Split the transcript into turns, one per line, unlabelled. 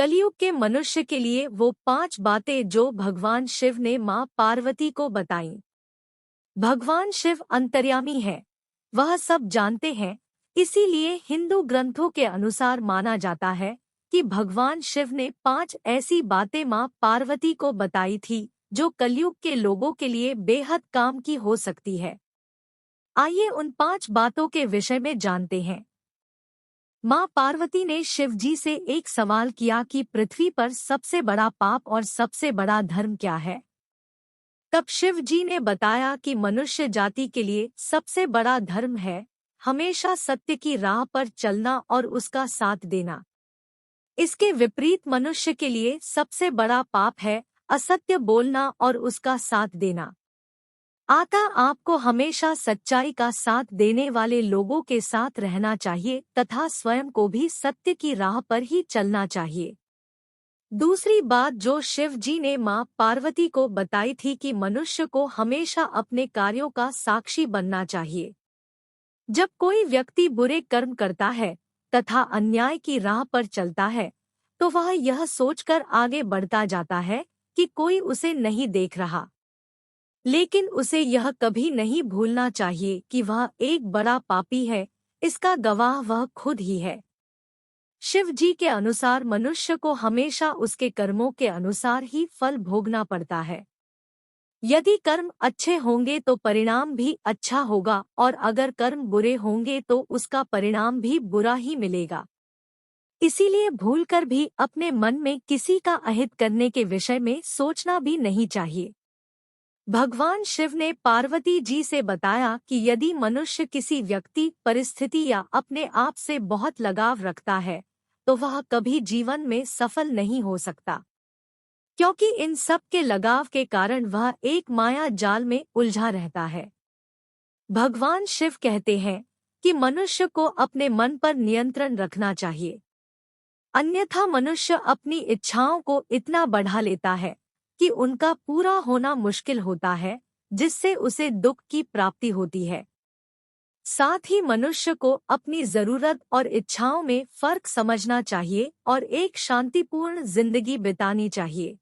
कलयुग के मनुष्य के लिए वो 5 बातें जो भगवान शिव ने माँ पार्वती को बताईं। भगवान शिव अंतर्यामी है, वह सब जानते हैं। इसीलिए हिंदू ग्रंथों के अनुसार माना जाता है कि भगवान शिव ने 5 ऐसी बातें माँ पार्वती को बताई थी जो कलयुग के लोगों के लिए बेहद काम की हो सकती है। आइए उन 5 बातों के विषय में जानते हैं। माँ पार्वती ने शिव जी से एक सवाल किया कि पृथ्वी पर सबसे बड़ा पाप और सबसे बड़ा धर्म क्या है। तब शिव जी ने बताया कि मनुष्य जाति के लिए सबसे बड़ा धर्म है हमेशा सत्य की राह पर चलना और उसका साथ देना। इसके विपरीत मनुष्य के लिए सबसे बड़ा पाप है असत्य बोलना और उसका साथ देना। आपको हमेशा सच्चाई का साथ देने वाले लोगों के साथ रहना चाहिए तथा स्वयं को भी सत्य की राह पर ही चलना चाहिए। दूसरी बात जो शिव जी ने माँ पार्वती को बताई थी कि मनुष्य को हमेशा अपने कार्यों का साक्षी बनना चाहिए। जब कोई व्यक्ति बुरे कर्म करता है तथा अन्याय की राह पर चलता है तो वह यह सोचकर आगे बढ़ता जाता है कि कोई उसे नहीं देख रहा, लेकिन उसे यह कभी नहीं भूलना चाहिए कि वह एक बड़ा पापी है, इसका गवाह वह खुद ही है। शिव जी के अनुसार मनुष्य को हमेशा उसके कर्मों के अनुसार ही फल भोगना पड़ता है। यदि कर्म अच्छे होंगे तो परिणाम भी अच्छा होगा और अगर कर्म बुरे होंगे तो उसका परिणाम भी बुरा ही मिलेगा। इसीलिए भूलकर भी अपने मन में किसी का अहित करने के विषय में सोचना भी नहीं चाहिए। भगवान शिव ने पार्वती जी से बताया कि यदि मनुष्य किसी व्यक्ति, परिस्थिति या अपने आप से बहुत लगाव रखता है तो वह कभी जीवन में सफल नहीं हो सकता, क्योंकि इन सब के लगाव के कारण वह एक माया जाल में उलझा रहता है। भगवान शिव कहते हैं कि मनुष्य को अपने मन पर नियंत्रण रखना चाहिए, अन्यथा मनुष्य अपनी इच्छाओं को इतना बढ़ा लेता है कि उनका पूरा होना मुश्किल होता है, जिससे उसे दुख की प्राप्ति होती है। साथ ही मनुष्य को अपनी जरूरत और इच्छाओं में फर्क समझना चाहिए और एक शांतिपूर्ण जिंदगी बितानी चाहिए।